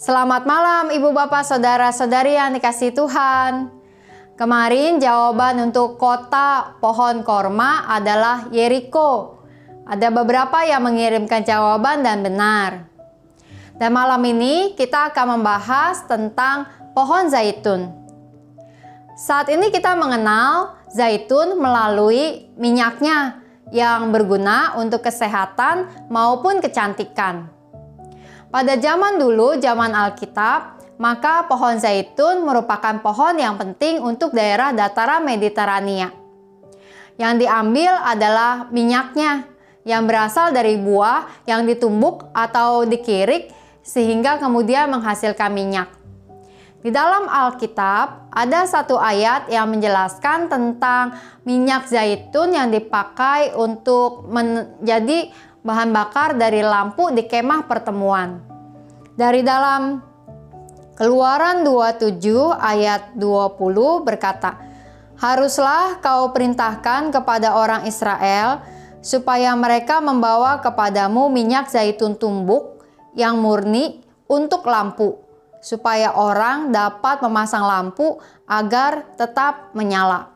Selamat malam Ibu Bapak Saudara-saudari yang dikasihi Tuhan. Kemarin jawaban untuk kota pohon korma adalah Yeriko. Ada beberapa yang mengirimkan jawaban dan benar. Dan malam ini kita akan membahas tentang pohon zaitun. Saat ini kita mengenal zaitun melalui minyaknya yang berguna untuk kesehatan maupun kecantikan. Pada zaman dulu, zaman Alkitab, maka pohon zaitun merupakan pohon yang penting untuk daerah dataran Mediterania. Yang diambil adalah minyaknya yang berasal dari buah yang ditumbuk atau dikirik sehingga kemudian menghasilkan minyak. Di dalam Alkitab ada satu ayat yang menjelaskan tentang minyak zaitun yang dipakai untuk menjadi bahan bakar dari lampu di kemah pertemuan. Dari dalam Keluaran 27 ayat 20 berkata, "Haruslah kau perintahkan kepada orang Israel supaya mereka membawa kepadamu minyak zaitun tumbuk yang murni untuk lampu, supaya orang dapat memasang lampu agar tetap menyala."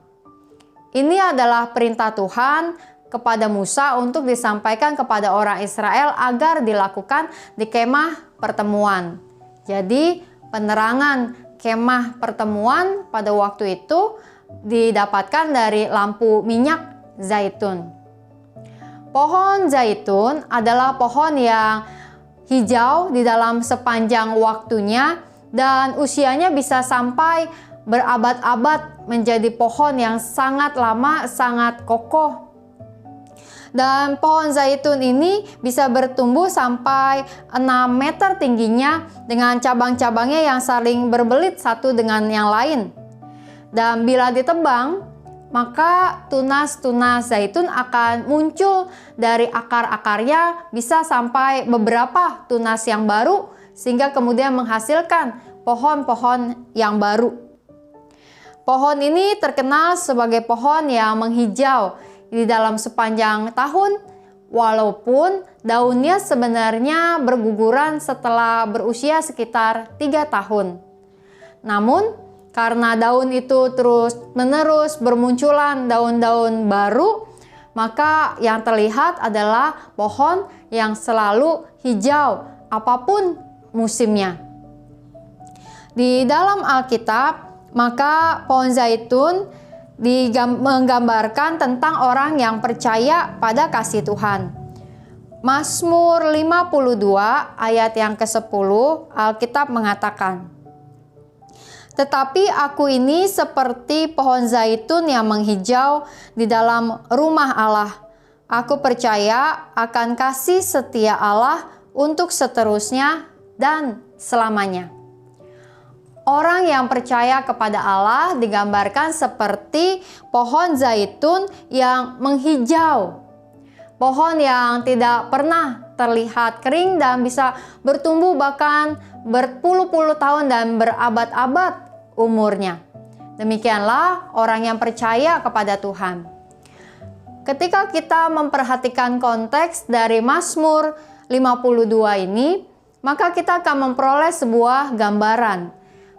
Ini adalah perintah Tuhan kepada Musa untuk disampaikan kepada orang Israel agar dilakukan di kemah pertemuan. Jadi penerangan kemah pertemuan pada waktu itu didapatkan dari lampu minyak zaitun. Pohon zaitun adalah pohon yang hijau di dalam sepanjang waktunya dan usianya bisa sampai berabad-abad menjadi pohon yang sangat lama, sangat kokoh. Dan pohon zaitun ini bisa bertumbuh sampai 6 meter tingginya dengan cabang-cabangnya yang saling berbelit satu dengan yang lain. Dan bila ditebang, maka tunas-tunas zaitun akan muncul dari akar-akarnya bisa sampai beberapa tunas yang baru sehingga kemudian menghasilkan pohon-pohon yang baru. Pohon ini terkenal sebagai pohon yang menghijau di dalam sepanjang tahun, walaupun daunnya sebenarnya berguguran setelah berusia sekitar 3 tahun. Namun, karena daun itu terus-menerus bermunculan daun-daun baru, maka yang terlihat adalah pohon yang selalu hijau apapun musimnya. Di dalam Alkitab, maka pohon zaitun menggambarkan tentang orang yang percaya pada kasih Tuhan. Mazmur 52 ayat yang ke-10 Alkitab mengatakan, "Tetapi aku ini seperti pohon zaitun yang menghijau di dalam rumah Allah. Aku percaya akan kasih setia Allah untuk seterusnya dan selamanya." Orang yang percaya kepada Allah digambarkan seperti pohon zaitun yang menghijau. Pohon yang tidak pernah terlihat kering dan bisa bertumbuh bahkan berpuluh-puluh tahun dan berabad-abad umurnya. Demikianlah orang yang percaya kepada Tuhan. Ketika kita memperhatikan konteks dari Mazmur 52 ini, maka kita akan memperoleh sebuah gambaran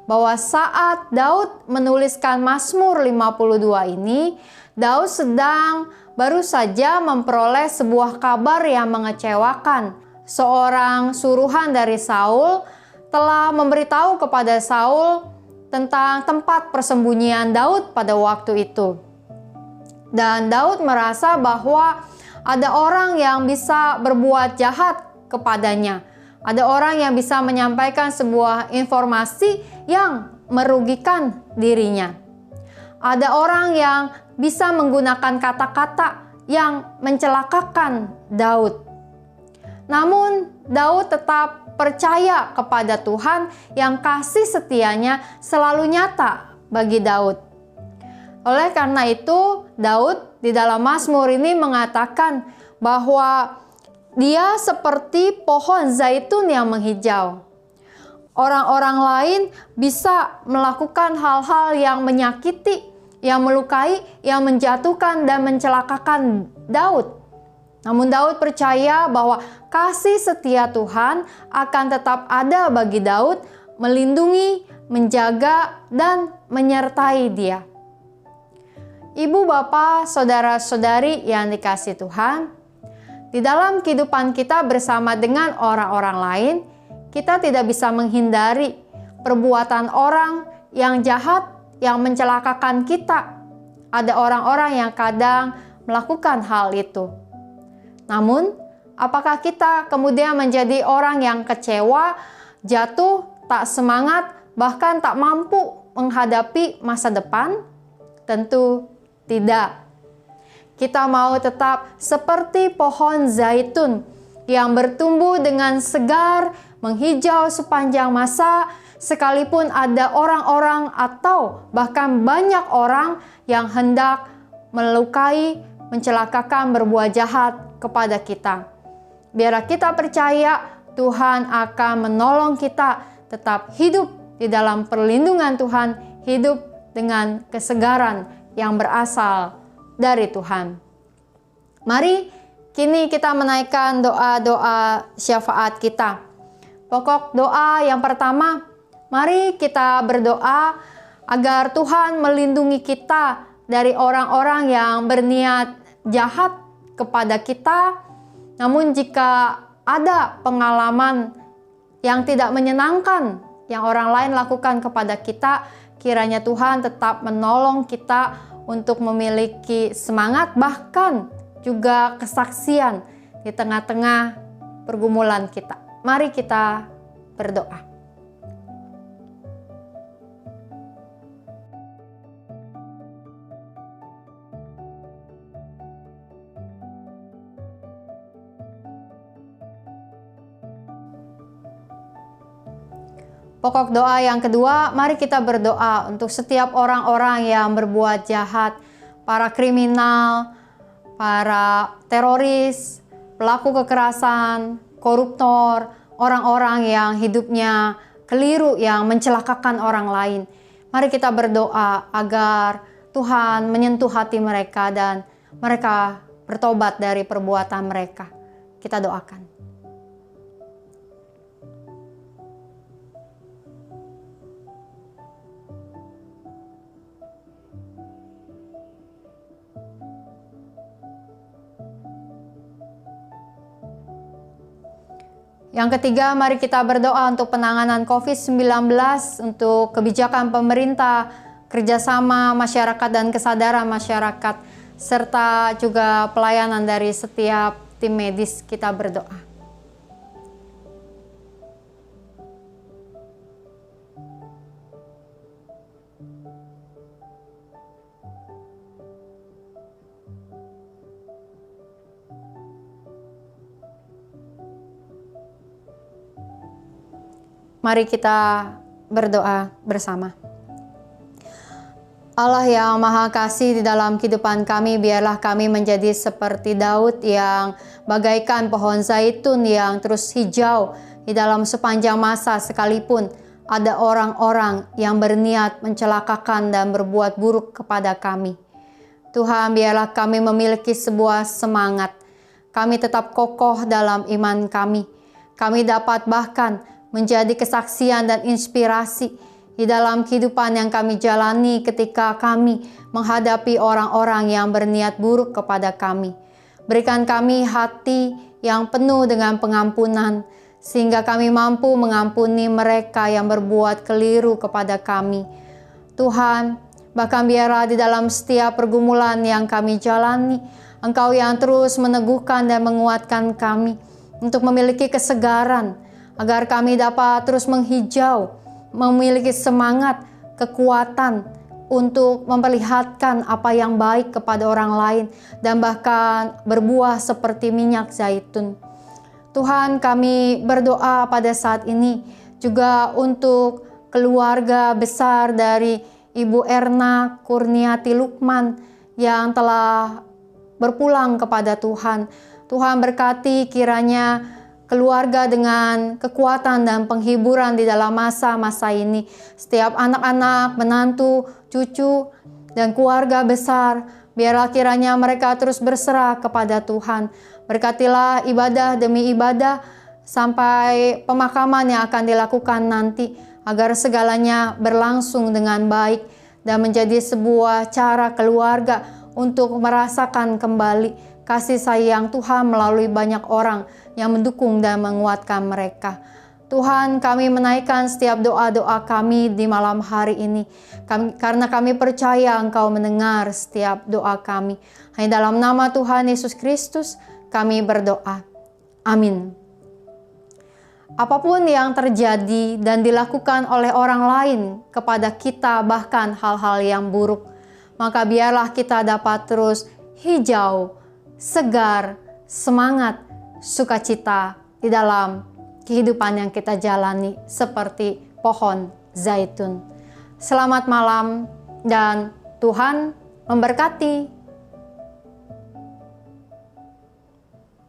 bahwa saat Daud menuliskan Mazmur 52 ini, Daud sedang baru saja memperoleh sebuah kabar yang mengecewakan. Seorang suruhan dari Saul telah memberitahu kepada Saul tentang tempat persembunyian Daud pada waktu itu. Dan Daud merasa bahwa ada orang yang bisa berbuat jahat kepadanya. Ada orang yang bisa menyampaikan sebuah informasi yang merugikan dirinya. Ada orang yang bisa menggunakan kata-kata yang mencelakakan Daud. Namun Daud tetap percaya kepada Tuhan yang kasih setianya selalu nyata bagi Daud. Oleh karena itu, Daud di dalam Mazmur ini mengatakan bahwa dia seperti pohon zaitun yang menghijau. Orang-orang lain bisa melakukan hal-hal yang menyakiti, yang melukai, yang menjatuhkan dan mencelakakan Daud. Namun Daud percaya bahwa kasih setia Tuhan akan tetap ada bagi Daud, melindungi, menjaga, dan menyertai dia. Ibu, bapak, saudara-saudari yang dikasihi Tuhan, di dalam kehidupan kita bersama dengan orang-orang lain, kita tidak bisa menghindari perbuatan orang yang jahat yang mencelakakan kita. Ada orang-orang yang kadang melakukan hal itu. Namun, apakah kita kemudian menjadi orang yang kecewa, jatuh, tak semangat, bahkan tak mampu menghadapi masa depan? Tentu tidak. Kita mau tetap seperti pohon zaitun yang bertumbuh dengan segar, menghijau sepanjang masa, sekalipun ada orang-orang atau bahkan banyak orang yang hendak melukai, mencelakakan, berbuat jahat kepada kita. Biarlah kita percaya Tuhan akan menolong kita tetap hidup di dalam perlindungan Tuhan, hidup dengan kesegaran yang berasal dari Tuhan. Mari kini kita menaikkan doa-doa syafaat kita. Pokok doa yang pertama, mari kita berdoa agar Tuhan melindungi kita dari orang-orang yang berniat jahat kepada kita. Namun jika ada pengalaman yang tidak menyenangkan yang orang lain lakukan kepada kita, kiranya Tuhan tetap menolong kita untuk memiliki semangat, bahkan juga kesaksian di tengah-tengah pergumulan kita. Mari kita berdoa. Pokok doa yang kedua, mari kita berdoa untuk setiap orang-orang yang berbuat jahat, para kriminal, para teroris, pelaku kekerasan, koruptor, orang-orang yang hidupnya keliru, yang mencelakakan orang lain. Mari kita berdoa agar Tuhan menyentuh hati mereka dan mereka bertobat dari perbuatan mereka. Kita doakan. Yang ketiga, mari kita berdoa untuk penanganan COVID-19, untuk kebijakan pemerintah, kerjasama masyarakat dan kesadaran masyarakat, serta juga pelayanan dari setiap tim medis. Kita berdoa. Mari kita berdoa bersama. Allah yang Maha Kasih, di dalam kehidupan kami, biarlah kami menjadi seperti Daud yang bagaikan pohon zaitun yang terus hijau di dalam sepanjang masa, sekalipun ada orang-orang yang berniat mencelakakan dan berbuat buruk kepada kami. Tuhan, biarlah kami memiliki sebuah semangat. Kami tetap kokoh dalam iman kami. Kami dapat bahkan menjadi kesaksian dan inspirasi di dalam kehidupan yang kami jalani ketika kami menghadapi orang-orang yang berniat buruk kepada kami. Berikan kami hati yang penuh dengan pengampunan, sehingga kami mampu mengampuni mereka yang berbuat keliru kepada kami. Tuhan, bahkan biarlah di dalam setiap pergumulan yang kami jalani, Engkau yang terus meneguhkan dan menguatkan kami untuk memiliki kesegaran, agar kami dapat terus menghijau, memiliki semangat, kekuatan untuk memperlihatkan apa yang baik kepada orang lain, dan bahkan berbuah seperti minyak zaitun. Tuhan, kami berdoa pada saat ini juga untuk keluarga besar dari Ibu Erna Kurniati Lukman yang telah berpulang kepada Tuhan. Tuhan, berkati kiranya keluarga dengan kekuatan dan penghiburan di dalam masa-masa ini. Setiap anak-anak, menantu, cucu, dan keluarga besar Biarlah kiranya mereka terus berserah kepada Tuhan. Berkatilah ibadah demi ibadah sampai pemakaman yang akan dilakukan nanti, agar segalanya berlangsung dengan baik dan menjadi sebuah cara keluarga untuk merasakan kembali kasih sayang Tuhan melalui banyak orang yang mendukung dan menguatkan mereka. Tuhan, kami menaikkan setiap doa-doa kami di malam hari ini, karena kami percaya Engkau mendengar setiap doa kami. Hanya dalam nama Tuhan Yesus Kristus kami berdoa. Amin. Apapun yang terjadi dan dilakukan oleh orang lain kepada kita, bahkan hal-hal yang buruk, maka biarlah kita dapat terus hijau, segar, semangat, sukacita di dalam kehidupan yang kita jalani seperti pohon zaitun. Selamat malam dan Tuhan memberkati.